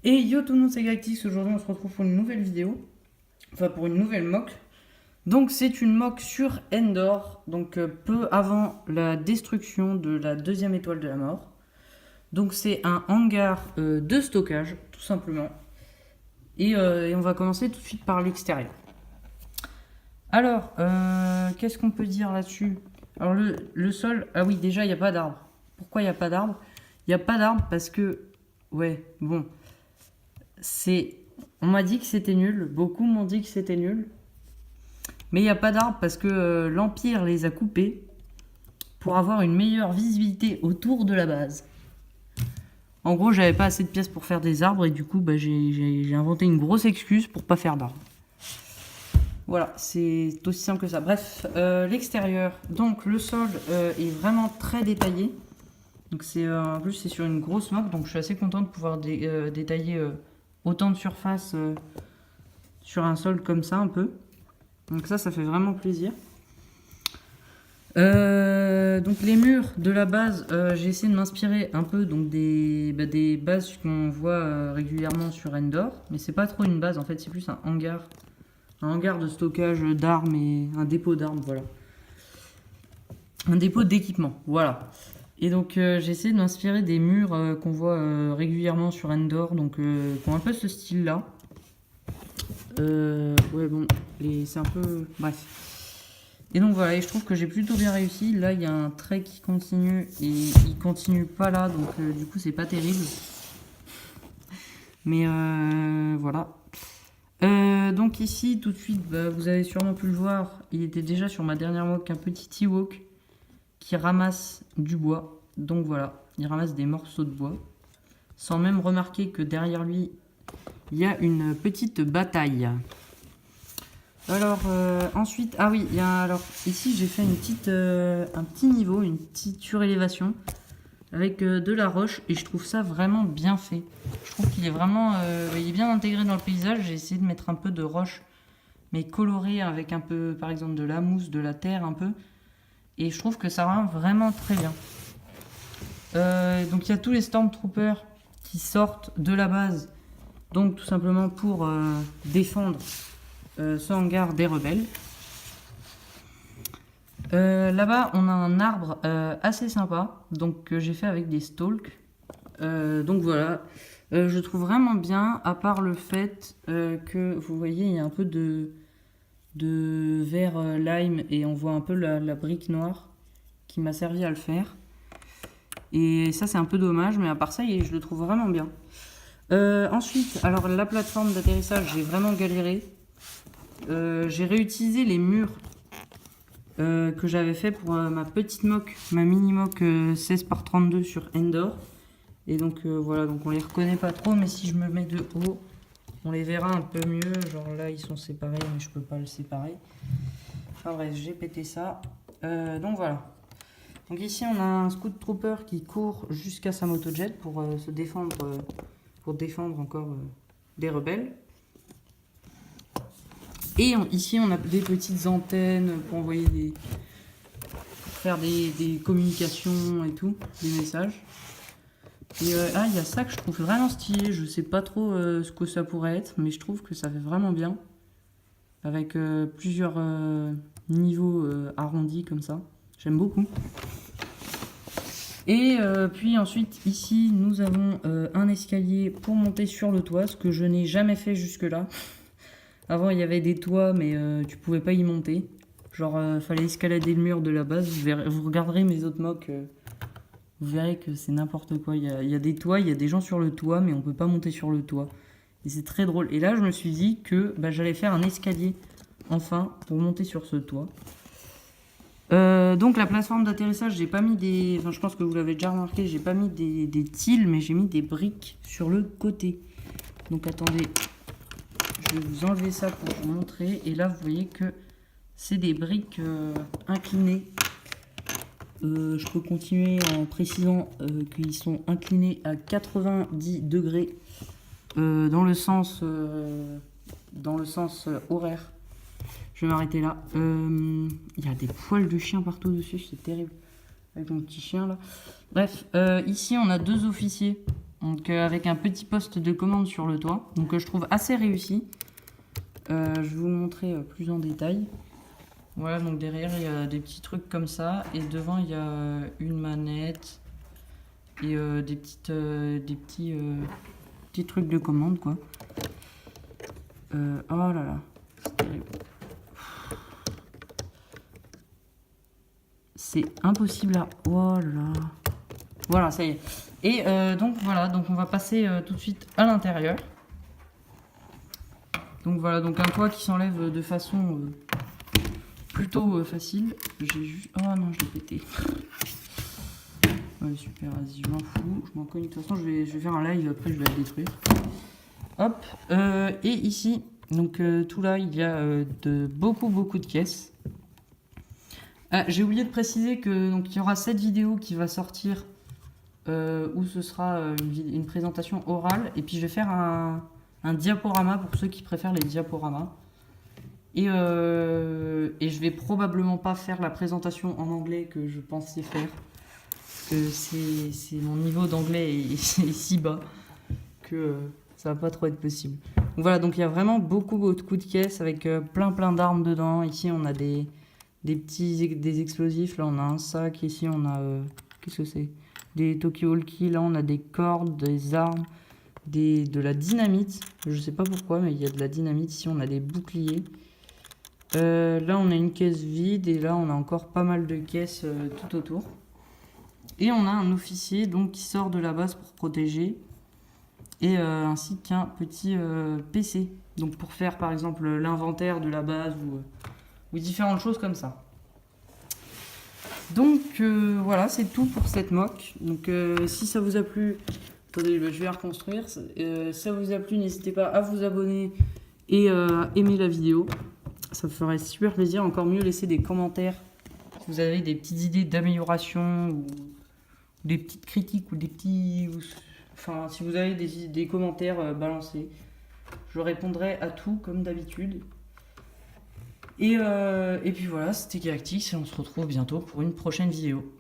Et yo tout le monde, c'est Galactix. Aujourd'hui on se retrouve pour une nouvelle vidéo. Enfin pour une nouvelle mock. Donc c'est une mock sur Endor. Donc peu avant la destruction de la deuxième étoile de la mort. Donc c'est un hangar de stockage tout simplement. Et on va commencer tout de suite par l'extérieur. Alors qu'est-ce qu'on peut dire là-dessus? Alors le sol, ah oui déjà il n'y a pas d'arbre. Pourquoi il n'y a pas d'arbre? Il n'y a pas d'arbre parce que, ouais bon... On m'a dit que c'était nul, beaucoup m'ont dit que c'était nul. Mais il n'y a pas d'arbres parce que l'Empire les a coupés pour avoir une meilleure visibilité autour de la base. En gros, j'avais pas assez de pièces pour faire des arbres et du coup, j'ai inventé une grosse excuse pour pas faire d'arbres. Voilà, c'est aussi simple que ça. Bref, l'extérieur, donc le sol est vraiment très détaillé. Donc en plus c'est sur une grosse map, donc je suis assez content de pouvoir détailler autant de surface sur un sol comme ça un peu. Donc ça fait vraiment plaisir. Donc les murs de la base, j'ai essayé de m'inspirer un peu donc des bases qu'on voit régulièrement sur Endor. Mais c'est pas trop une base, en fait c'est plus un hangar. Un hangar de stockage d'armes et un dépôt d'armes, voilà. Un dépôt d'équipement, voilà. Et donc j'ai essayé de m'inspirer des murs qu'on voit régulièrement sur Endor, donc qui ont un peu ce style-là. Ouais bon, c'est un peu... Bref. Et donc voilà, et je trouve que j'ai plutôt bien réussi. Là, il y a un trait qui continue et il continue pas là, donc du coup, c'est pas terrible. Mais voilà. Donc ici, tout de suite, vous avez sûrement pu le voir, il était déjà sur ma dernière mock, un petit Ewok qui ramasse du bois. Donc voilà, il ramasse des morceaux de bois. Sans même remarquer que derrière lui, il y a une petite bataille. Alors ensuite, ah oui, alors ici j'ai fait un petit niveau, une petite surélévation avec de la roche et je trouve ça vraiment bien fait. Je trouve qu'il est vraiment, il est bien intégré dans le paysage. J'ai essayé de mettre un peu de roche, mais colorée avec un peu, par exemple, de la mousse, de la terre un peu. Et je trouve que ça rend vraiment très bien. Donc il y a tous les Stormtroopers qui sortent de la base, donc tout simplement pour défendre ce hangar des rebelles. Là-bas, on a un arbre assez sympa, donc que j'ai fait avec des stalks. Donc voilà, je trouve vraiment bien, à part le fait que vous voyez, il y a un peu de vert lime et on voit un peu la brique noire qui m'a servi à le faire. Et ça, c'est un peu dommage, mais à part ça, je le trouve vraiment bien. Ensuite, alors la plateforme d'atterrissage, j'ai vraiment galéré. J'ai réutilisé les murs que j'avais fait pour ma petite mock, ma mini mock 16 par 32 sur Endor. Et donc voilà, donc on les reconnaît pas trop, mais si je me mets de haut, on les verra un peu mieux. Genre là, ils sont séparés, mais je peux pas le séparer. Enfin bref, j'ai pété ça. Donc voilà. Donc ici, on a un Scout Trooper qui court jusqu'à sa motojet pour se défendre, pour défendre encore des rebelles. Et ici, on a des petites antennes pour envoyer faire des communications et tout, des messages. Et il y a ça que je trouve vraiment stylé. Je sais pas trop ce que ça pourrait être, mais je trouve que ça fait vraiment bien. Avec plusieurs niveaux arrondis comme ça. J'aime beaucoup. Et puis ensuite, ici, nous avons un escalier pour monter sur le toit, ce que je n'ai jamais fait jusque-là. Avant, il y avait des toits, mais tu pouvais pas y monter. Genre, fallait escalader le mur de la base. Vous regarderez mes autres mocks, vous verrez que c'est n'importe quoi. Il y a des toits, il y a des gens sur le toit, mais on peut pas monter sur le toit. Et c'est très drôle. Et là, je me suis dit que j'allais faire un escalier, enfin, pour monter sur ce toit. Donc la plateforme d'atterrissage, j'ai pas mis des... Enfin, je pense que vous l'avez déjà remarqué, j'ai pas mis des tiles, mais j'ai mis des briques sur le côté. Donc attendez, je vais vous enlever ça pour vous montrer. Et là, vous voyez que c'est des briques inclinées. Je peux continuer en précisant qu'ils sont inclinés à 90 degrés dans le sens horaire. Je vais m'arrêter là. Il y a des poils de chien partout dessus, c'est terrible. Avec mon petit chien là. Bref, ici on a deux officiers Donc avec un petit poste de commande sur le toit. Donc je trouve assez réussi. Je vais vous montrer plus en détail. Voilà, donc derrière il y a des petits trucs comme ça. Et devant il y a une manette. Et des petits trucs de commande quoi. Oh là là, c'est terrible. C'est impossible à... Oh là. Voilà, ça y est. Et donc voilà, donc on va passer tout de suite à l'intérieur. Donc voilà, donc un toit qui s'enlève de façon plutôt facile. J'ai juste... Oh non, je l'ai pété. Ouais, super, vas-y, je m'en fous. Je m'en cogne. De toute façon, je vais faire un live, après je vais la détruire. Hop. Et ici, donc tout là, il y a beaucoup de caisses. Ah, j'ai oublié de préciser que donc il y aura cette vidéo qui va sortir où ce sera une présentation orale. Et puis je vais faire un diaporama pour ceux qui préfèrent les diaporamas. Et je vais probablement pas faire la présentation en anglais que je pensais faire. Parce que c'est mon niveau d'anglais est si bas que ça va pas trop être possible. Donc voilà, donc il y a vraiment beaucoup de coups de caisse avec plein d'armes dedans. Ici on a des explosifs. Là on a un sac. Ici on a qu'est-ce que c'est? Des talkie-walkie. Là on a des cordes, des armes, de la dynamite. Je sais pas pourquoi, mais il y a de la dynamite. Ici on a des boucliers. Là on a une caisse vide et là on a encore pas mal de caisses tout autour. Et on a un officier donc qui sort de la base pour protéger. Et ainsi qu'un petit PC. Donc pour faire par exemple l'inventaire de la base ou différentes choses comme ça. Donc voilà, c'est tout pour cette mock. Donc si ça vous a plu, attendez, je vais la reconstruire. Si ça vous a plu, n'hésitez pas à vous abonner et à aimer la vidéo. Ça me ferait super plaisir. Encore mieux, laissez des commentaires si vous avez des petites idées d'amélioration ou des petites critiques ou des petits... Enfin, si vous avez des commentaires balancés, je répondrai à tout comme d'habitude. Et puis voilà, c'était Galactix et on se retrouve bientôt pour une prochaine vidéo.